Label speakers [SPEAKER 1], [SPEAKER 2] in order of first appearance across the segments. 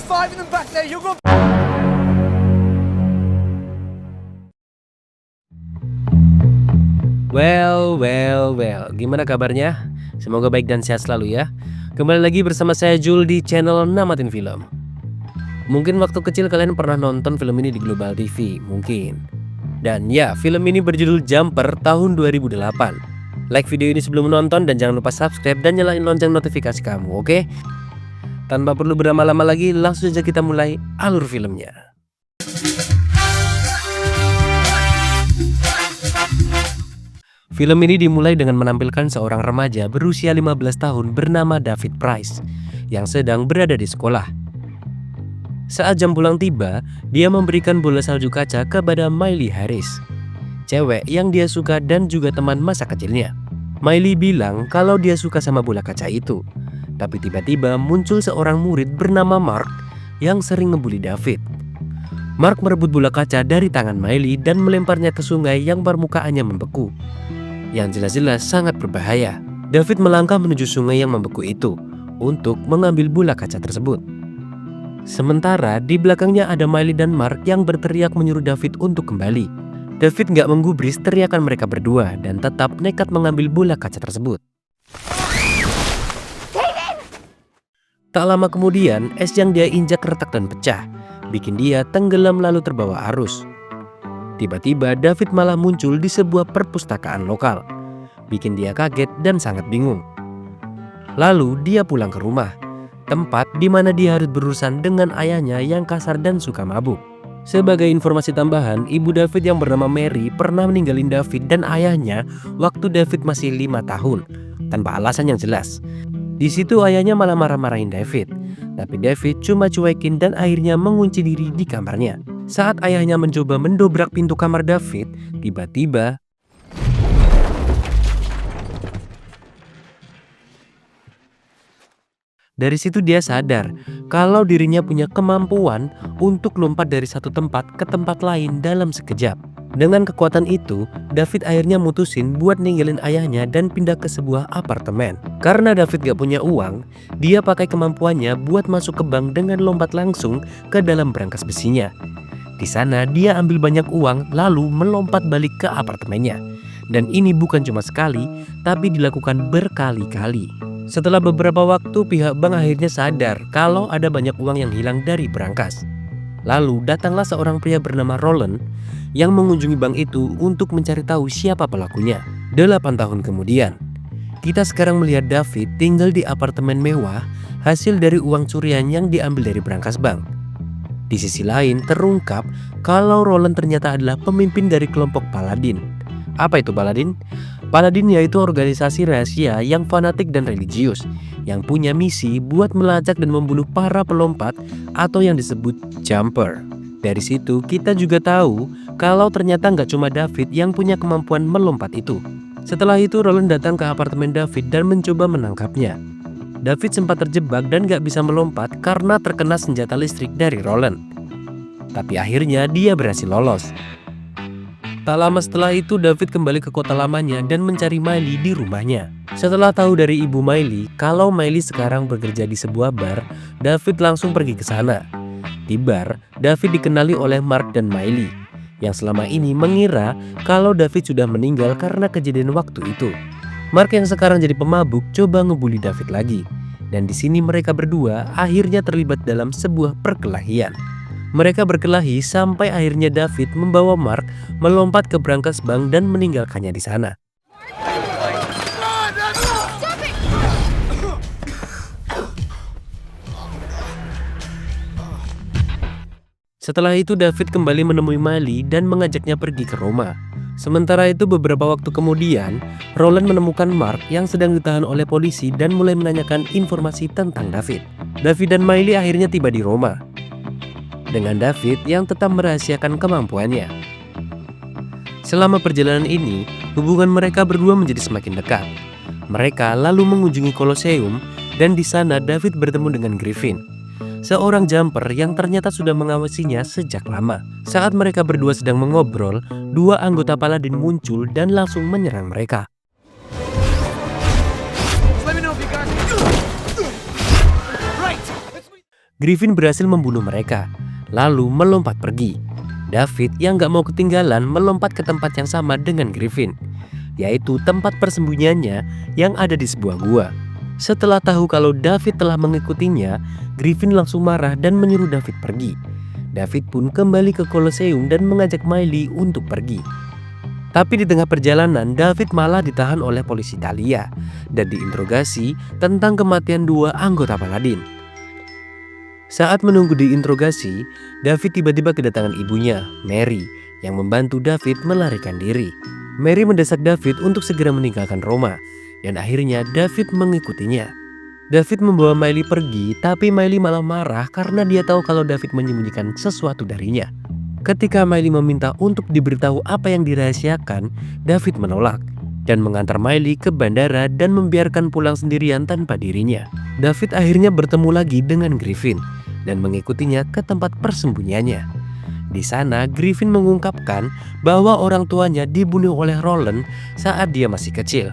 [SPEAKER 1] 5 in the back there. You're going.
[SPEAKER 2] Well, gimana kabarnya? Semoga baik dan sehat selalu ya. Kembali lagi bersama saya Jul di channel Namatin Film. Mungkin waktu kecil kalian pernah nonton film ini di Global TV, mungkin. Dan ya, film ini berjudul Jumper tahun 2008. Like video ini sebelum menonton dan jangan lupa subscribe dan nyalain lonceng notifikasi kamu, oke? Tanpa perlu berlama-lama lagi, langsung saja kita mulai alur filmnya. Film ini dimulai dengan menampilkan seorang remaja berusia 15 tahun bernama David Price yang sedang berada di sekolah. Saat jam pulang tiba, dia memberikan bola salju kaca kepada Miley Harris, cewek yang dia suka dan juga teman masa kecilnya. Miley bilang kalau dia suka sama bola kaca itu, tapi tiba-tiba muncul seorang murid bernama Mark yang sering ngebully David. Mark merebut bola kaca dari tangan Miley dan melemparnya ke sungai yang permukaannya membeku, yang jelas-jelas sangat berbahaya. David melangkah menuju sungai yang membeku itu untuk mengambil bola kaca tersebut. Sementara di belakangnya ada Miley dan Mark yang berteriak menyuruh David untuk kembali. David gak menggubris teriakan mereka berdua dan tetap nekat mengambil bola kaca tersebut. Tak lama kemudian, es yang dia injak retak dan pecah, bikin dia tenggelam lalu terbawa arus. Tiba-tiba David malah muncul di sebuah perpustakaan lokal, bikin dia kaget dan sangat bingung. Lalu dia pulang ke rumah, tempat di mana dia harus berurusan dengan ayahnya yang kasar dan suka mabuk. Sebagai informasi tambahan, ibu David yang bernama Mary pernah meninggalin David dan ayahnya waktu David masih 5 tahun, tanpa alasan yang jelas. Di situ ayahnya malah marah-marahin David, tapi David cuma cuekin dan akhirnya mengunci diri di kamarnya. Saat ayahnya mencoba mendobrak pintu kamar David, tiba-tiba dari situ dia sadar kalau dirinya punya kemampuan untuk lompat dari satu tempat ke tempat lain dalam sekejap. Dengan kekuatan itu, David akhirnya mutusin buat ninggalin ayahnya dan pindah ke sebuah apartemen. Karena David gak punya uang, dia pakai kemampuannya buat masuk ke bank dengan lompat langsung ke dalam brankas besinya. Di sana dia ambil banyak uang lalu melompat balik ke apartemennya. Dan ini bukan cuma sekali, tapi dilakukan berkali-kali. Setelah beberapa waktu, pihak bank akhirnya sadar kalau ada banyak uang yang hilang dari brankas. Lalu datanglah seorang pria bernama Roland yang mengunjungi bank itu untuk mencari tahu siapa pelakunya. 8 tahun kemudian, kita sekarang melihat David tinggal di apartemen mewah hasil dari uang curian yang diambil dari brankas bank. Di sisi lain terungkap kalau Roland ternyata adalah pemimpin dari kelompok Paladin. Apa itu Paladin? Paladin yaitu organisasi rahasia yang fanatik dan religius yang punya misi buat melacak dan membunuh para pelompat atau yang disebut jumper. Dari situ kita juga tahu kalau ternyata nggak cuma David yang punya kemampuan melompat itu. Setelah itu Roland datang ke apartemen David dan mencoba menangkapnya. David sempat terjebak dan nggak bisa melompat karena terkena senjata listrik dari Roland. Tapi akhirnya dia berhasil lolos. Tak lama setelah itu David kembali ke kota lamanya dan mencari Miley di rumahnya. Setelah tahu dari ibu Miley kalau Miley sekarang bekerja di sebuah bar, David langsung pergi ke sana. Di bar, David dikenali oleh Mark dan Miley yang selama ini mengira kalau David sudah meninggal karena kejadian waktu itu. Mark yang sekarang jadi pemabuk coba ngebully David lagi. Dan di sini mereka berdua akhirnya terlibat dalam sebuah perkelahian. Mereka berkelahi sampai akhirnya David membawa Mark melompat ke brankas bank dan meninggalkannya di sana. Setelah itu David kembali menemui Miley dan mengajaknya pergi ke Roma. Sementara itu beberapa waktu kemudian, Roland menemukan Mark yang sedang ditahan oleh polisi dan mulai menanyakan informasi tentang David. David dan Miley akhirnya tiba di Roma, dengan David yang tetap merahasiakan kemampuannya. Selama perjalanan ini, hubungan mereka berdua menjadi semakin dekat. Mereka lalu mengunjungi Colosseum dan di sana David bertemu dengan Griffin, seorang jumper yang ternyata sudah mengawasinya sejak lama. Saat mereka berdua sedang mengobrol, 2 anggota Paladin muncul dan langsung menyerang mereka. Griffin berhasil membunuh mereka, lalu melompat pergi. David yang gak mau ketinggalan melompat ke tempat yang sama dengan Griffin, yaitu tempat persembunyiannya yang ada di sebuah gua. Setelah tahu kalau David telah mengikutinya, Griffin langsung marah dan menyuruh David pergi. David pun kembali ke Colosseum dan mengajak Miley untuk pergi. Tapi di tengah perjalanan, David malah ditahan oleh polisi Italia dan diinterogasi tentang kematian 2 anggota Paladin. Saat menunggu diinterogasi, David tiba-tiba kedatangan ibunya, Mary, yang membantu David melarikan diri. Mary mendesak David untuk segera meninggalkan Roma, dan akhirnya David mengikutinya. David membawa Miley pergi, tapi Miley malah marah karena dia tahu kalau David menyembunyikan sesuatu darinya. Ketika Miley meminta untuk diberitahu apa yang dirahasiakan, David menolak dan mengantar Miley ke bandara dan membiarkan pulang sendirian tanpa dirinya. David akhirnya bertemu lagi dengan Griffin dan mengikutinya ke tempat persembunyiannya. Di sana, Griffin mengungkapkan bahwa orang tuanya dibunuh oleh Roland saat dia masih kecil.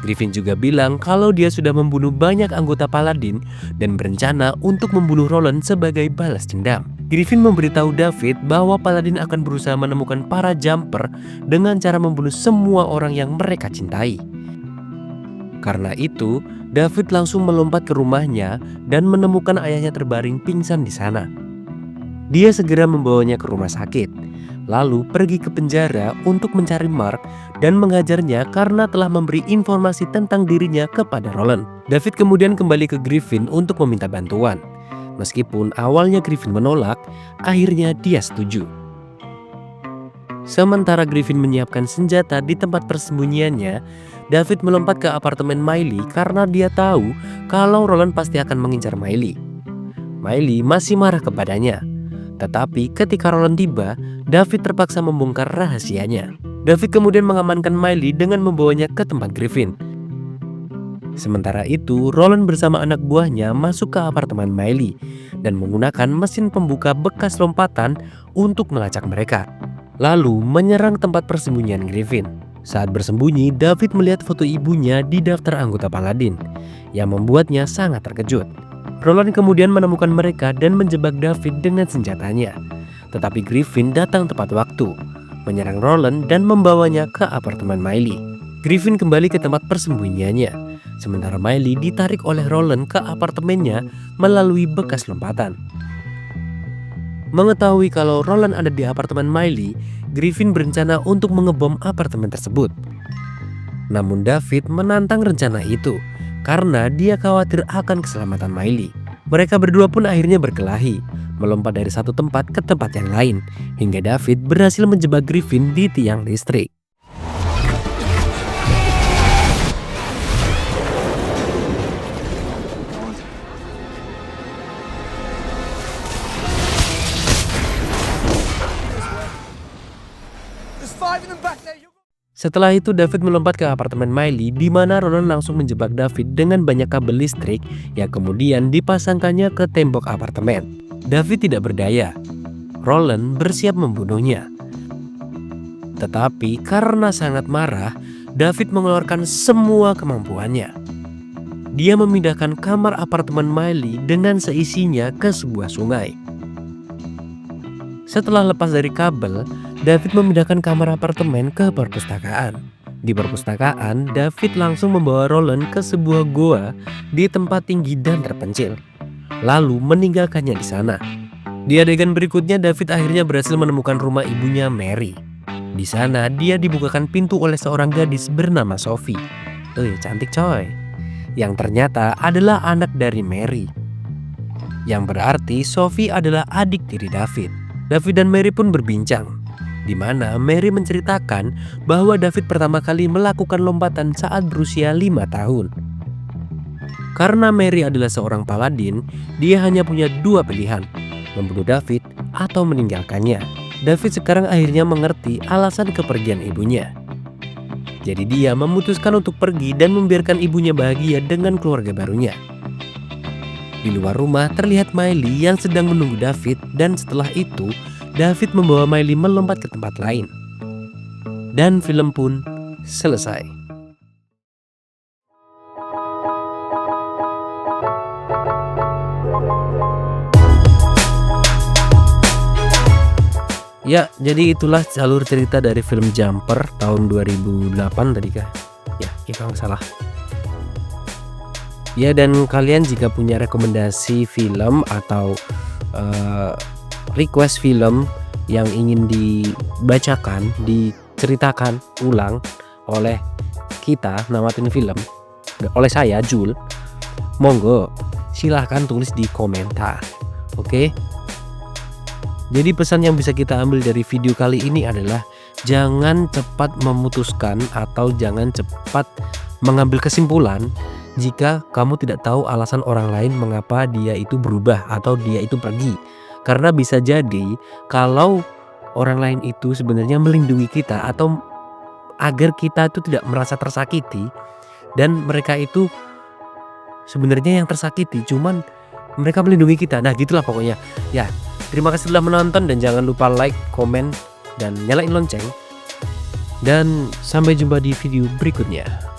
[SPEAKER 2] Griffin juga bilang kalau dia sudah membunuh banyak anggota Paladin dan berencana untuk membunuh Roland sebagai balas dendam. Griffin memberitahu David bahwa Paladin akan berusaha menemukan para jumper dengan cara membunuh semua orang yang mereka cintai. Karena itu, David langsung melompat ke rumahnya dan menemukan ayahnya terbaring pingsan di sana. Dia segera membawanya ke rumah sakit, lalu pergi ke penjara untuk mencari Mark dan mengajarnya karena telah memberi informasi tentang dirinya kepada Roland. David kemudian kembali ke Griffin untuk meminta bantuan. Meskipun awalnya Griffin menolak, akhirnya dia setuju. Sementara Griffin menyiapkan senjata di tempat persembunyiannya, David melompat ke apartemen Miley karena dia tahu kalau Roland pasti akan mengincar Miley. Miley masih marah kepadanya. Tetapi ketika Roland tiba, David terpaksa membongkar rahasianya. David kemudian mengamankan Miley dengan membawanya ke tempat Griffin. Sementara itu, Roland bersama anak buahnya masuk ke apartemen Miley dan menggunakan mesin pembuka bekas lompatan untuk melacak mereka, lalu menyerang tempat persembunyian Griffin. Saat bersembunyi, David melihat foto ibunya di daftar anggota Paladin, yang membuatnya sangat terkejut. Roland kemudian menemukan mereka dan menjebak David dengan senjatanya. Tetapi Griffin datang tepat waktu, menyerang Roland dan membawanya ke apartemen Miley. Griffin kembali ke tempat persembunyiannya, sementara Miley ditarik oleh Roland ke apartemennya melalui bekas lompatan. Mengetahui kalau Roland ada di apartemen Miley, Griffin berencana untuk mengebom apartemen tersebut. Namun David menantang rencana itu karena dia khawatir akan keselamatan Miley. Mereka berdua pun akhirnya berkelahi, melompat dari satu tempat ke tempat yang lain, hingga David berhasil menjebak Griffin di tiang listrik. Setelah itu David melompat ke apartemen Miley di mana Roland langsung menjebak David dengan banyak kabel listrik yang kemudian dipasangkannya ke tembok apartemen. David tidak berdaya. Roland bersiap membunuhnya. Tetapi karena sangat marah, David mengeluarkan semua kemampuannya. Dia memindahkan kamar apartemen Miley dengan seisinya ke sebuah sungai. Setelah lepas dari kabel, David memindahkan kamar apartemen ke perpustakaan. Di perpustakaan, David langsung membawa Roland ke sebuah goa di tempat tinggi dan terpencil, lalu meninggalkannya di sana. Di adegan berikutnya, David akhirnya berhasil menemukan rumah ibunya, Mary. Di sana, dia dibukakan pintu oleh seorang gadis bernama Sophie. Cantik coy. Yang ternyata adalah anak dari Mary. Yang berarti Sophie adalah adik tiri David. David dan Mary pun berbincang, di mana Mary menceritakan bahwa David pertama kali melakukan lompatan saat berusia 5 tahun. Karena Mary adalah seorang paladin, dia hanya punya 2 pilihan, membunuh David atau meninggalkannya. David sekarang akhirnya mengerti alasan kepergian ibunya. Jadi dia memutuskan untuk pergi dan membiarkan ibunya bahagia dengan keluarga barunya. Di luar rumah terlihat Miley yang sedang menunggu David, dan setelah itu David membawa Miley melompat ke tempat lain. Dan film pun selesai. Ya, jadi itulah jalur cerita dari film Jumper tahun 2008 tadi kah? Ya, kalau nggak salah. Ya, dan kalian jika punya rekomendasi film atau request film yang ingin dibacakan, diceritakan ulang oleh kita Namatin Film, oleh saya Jul, monggo silahkan tulis di komentar. Oke? Jadi pesan yang bisa kita ambil dari video kali ini adalah jangan cepat memutuskan atau jangan cepat mengambil kesimpulan jika kamu tidak tahu alasan orang lain mengapa dia itu berubah atau dia itu pergi. Karena bisa jadi kalau orang lain itu sebenarnya melindungi kita atau agar kita itu tidak merasa tersakiti, dan mereka itu sebenarnya yang tersakiti, cuman mereka melindungi kita. Nah, gitulah pokoknya. Ya, terima kasih telah menonton dan jangan lupa like, komen, dan nyalain lonceng. Dan sampai jumpa di video berikutnya.